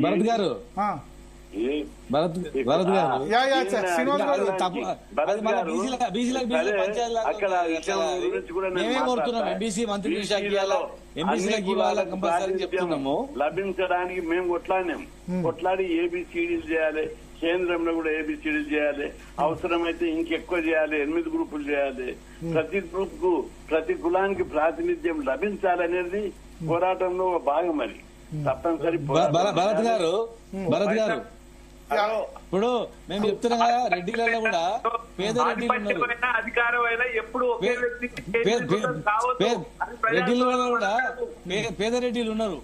భరత్ గారు భరత్ గారు మేమే కోరుతున్నాం ఎంబీసీ మంత్రి శాఖ ఎంబీసీలకు ఇవ్వాలా కంపల్సరీ చెప్తున్నాము. లభించడానికి మేము కొట్లాడి ఏబిసిడీలు చేయాలి, కేంద్రంలో కూడా ఏబిసిడీలు చేయాలి, అవసరమైతే ఇంకెక్కువ చేయాలి, 8 గ్రూపులు చేయాలి. ప్రతి గ్రూప్ కు ప్రతి కులానికి ప్రాతినిధ్యం లభించాలనేది పోరాటంలో ఒక భాగం. అది తప్పనిసరి. భరత్ గారు ఇప్పుడు మేము చెప్తున్నాం కదా, రెడ్డిలలో కూడా పేద రెడ్డిలు ఉన్నారు. రెడ్డిలలో కూడా పేద రెడ్డిలు ఉన్నారు.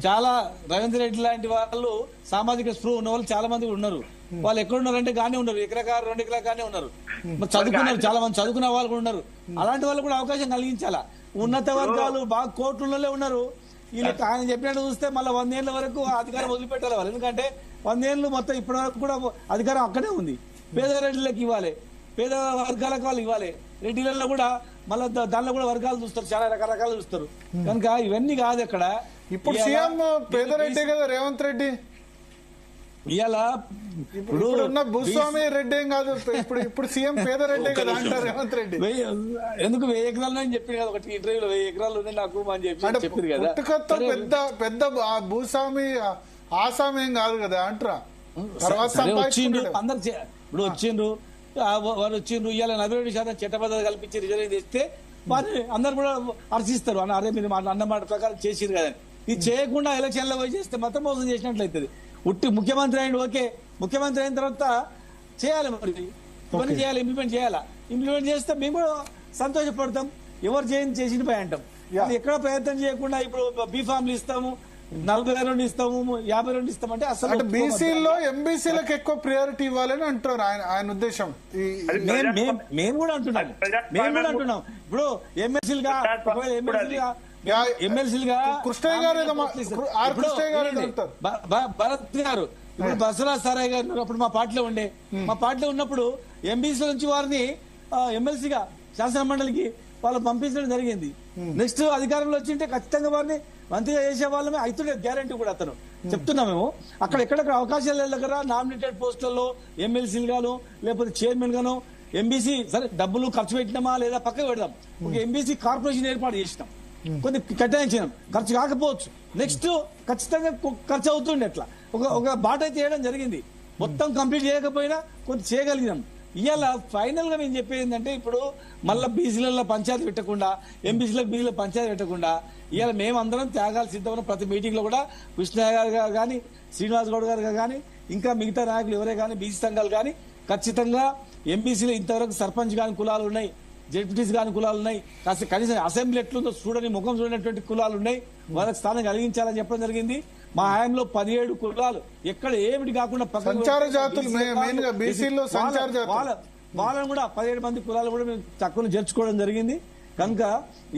చాలా రవీంద్ర రెడ్డి లాంటి వాళ్ళు సామాజిక స్పృహ ఉన్న వాళ్ళు చాలా మంది ఉన్నారు. వాళ్ళు ఎక్కడున్నారంటే గానే ఉన్నారు, ఎకరకారు 2 ఎకరా గానే ఉన్నారు. చదువుకున్నారు, చాలా మంది చదువుకున్న వాళ్ళు కూడా ఉన్నారు. అలాంటి వాళ్ళు కూడా అవకాశం కలిగించాలా. ఉన్నత వర్గాలు బాగా కోట్లలోనే ఉన్నారు. వీళ్ళకి ఆయన చెప్పినట్టు చూస్తే మళ్ళీ 100 ఏళ్ల వరకు అధికారం వదిలిపెట్టాలి వాళ్ళు. ఎందుకంటే 100 ఏళ్ళు మొత్తం ఇప్పటి వరకు కూడా అధికారం అక్కడే ఉంది. పేద రెడ్డిలకు ఇవ్వాలి, పేద వర్గాలకు వాళ్ళు ఇవ్వాలి. రెడ్డిలలో కూడా మళ్ళీ దానిలో కూడా వర్గాలు చూస్తారు, చాలా రకరకాలు చూస్తారు. కనుక ఇవన్నీ కాదు అక్కడ. ఇప్పుడు సీఎం పేదరెడ్డి కదా రేవంత్ రెడ్డి. ఇవాళ ఇప్పుడు ఉన్న భూస్వామి రెడ్డి ఏం కాదు, ఇప్పుడు సీఎం పేదరెడ్డి కదా అంటారు రేవంత్ రెడ్డి. ఎందుకు 1000 ఎకరాలు అని చెప్పింది కదా ఒకటి ఇంటర్వ్యూలో, 1000 ఎకరాలు ఉన్నాయి నాకు అని చెప్పింది కదా. పెద్ద భూస్వామి ఆసామి ఏం కాదు కదా అంటారా. వచ్చిండ్రు అందరు, ఇప్పుడు వచ్చిండ్రు వారు వచ్చిండ్రు. ఇవాళ 47% చట్టబద్ధత కల్పించి రిజర్వ్ చేస్తే వారిని అందరు కూడా హర్షిస్తారు. అరే మీరు అన్నమాట ప్రకారం చేసిరు కదా. ఇది చేయకుండా ఎలక్షన్ లో పోయి చేస్తే మొత్తం మోసం చేసినట్లయితుంది. ఉట్టి ముఖ్యమంత్రి అయింది ఓకే, ముఖ్యమంత్రి అయిన తర్వాత చేయాలి, మరి ఇవన్నీ చేయాలి, ఇంప్లిమెంట్ చేయాలా. ఇంప్లిమెంట్ చేస్తే మేము కూడా సంతోషపడతాం. ఎవరు చేసింది పోయి అంటాం. ఎక్కడ ప్రయత్నం చేయకుండా ఇప్పుడు బీఫామ్లు ఇస్తాము, 42 ఇస్తాము, 52 ఇస్తామంటే అసలు బీసీలో ఎంబీసీలకు ఎక్కువ ప్రియారిటీ ఇవ్వాలని అంటారు ఆయన ఉద్దేశం. మేము కూడా అంటున్నాం. ఇప్పుడు ఎమ్మెల్సీలుగా కృష్ణయ్య గారు భరత్ గారు, ఇప్పుడు బసవరాజ్ సారయ్య గారు అప్పుడు మా పార్టీలో ఉండే. మా పార్టీలో ఉన్నప్పుడు ఎంబీసీ నుంచి వారిని ఎమ్మెల్సీగా శాసన మండలికి వాళ్ళు పంపించడం జరిగింది. నెక్స్ట్ అధికారంలో వచ్చింటే ఖచ్చితంగా వారిని మంత్రిగా చేసే వాళ్ళమే అవుతుండే గ్యారంటీ కూడా. అతను చెప్తున్నాం మేము అక్కడ ఎక్కడెక్కడ అవకాశాల దగ్గర నామినేటెడ్ పోస్టులలో ఎమ్మెల్సీలు గాను లేకపోతే చైర్మన్ గాను ఎంబీసీ సరే డబ్బులు ఖర్చు పెట్టినామా లేదా పక్కకు పెడదాం. ఒక ఎంబీసీ కార్పొరేషన్ ఏర్పాటు చేసినాం, కొన్ని కేటాయించినాం. ఖర్చు కాకపోవచ్చు, నెక్స్ట్ ఖచ్చితంగా ఖర్చు అవుతుండే. అట్లా ఒక బాట అయితే వేయడం జరిగింది. మొత్తం కంప్లీట్ చేయకపోయినా కొంత చేయగలిగినాం. ఇవాళ ఫైనల్ గా మేము చెప్పేది ఏంటంటే, ఇప్పుడు మళ్ళీ బీసీలలో పంచాయతీ పెట్టకుండా, ఎంబీసీలకు బీసీలో పంచాయతీ పెట్టకుండా ఇవాళ మేమందరం త్యాగాలు సిద్ధమైన ప్రతి మీటింగ్ లో కూడా కృష్ణయ్య గారు కానీ, శ్రీనివాస్ గౌడ్ గారు కానీ, ఇంకా మిగతా నాయకులు ఎవరే కానీ, బీసీ సంఘాలు కానీ ఖచ్చితంగా ఎంబీసీలో ఇంతవరకు సర్పంచ్ కాని కులాలు ఉన్నాయి, జెడ్పీటీసీ కాని కులాలు ఉన్నాయి, కనీసం అసెంబ్లీ ఎట్లుందో చూడని ముఖం చూడనటువంటి కులాలు ఉన్నాయి. వాళ్ళకి స్థానం కలిగించాలని చెప్పడం జరిగింది. మా హయాంలో 17 కులాలు ఎక్కడ ఏమిటి కాకుండా వాళ్ళని కూడా 17 మంది కులాలు కూడా మేము తక్కువ చేర్చుకోవడం జరిగింది. కనుక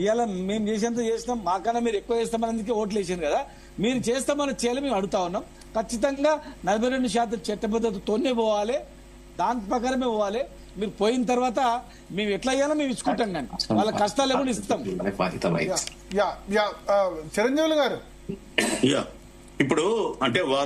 ఇవాళ మేము చేసేంత చేస్తాం, మాకన్నా మీరు ఎక్కువ చేస్తామనేందుకే ఓట్లు వేసాను కదా. మీరు చేస్తామని చేయాలి మేము అడుగుతా ఉన్నాం. ఖచ్చితంగా 42% చట్టబద్ధతతోనే పోవాలి, దాని ప్రకారమే పోవాలి. మీరు పోయిన తర్వాత మేము ఎట్లా అయ్యాలో మేము ఇచ్చుకుంటాం, కానీ వాళ్ళ కష్టాలు ఏమో ఇస్తాం. చిరంజీవులు గారు ఇప్పుడు అంటే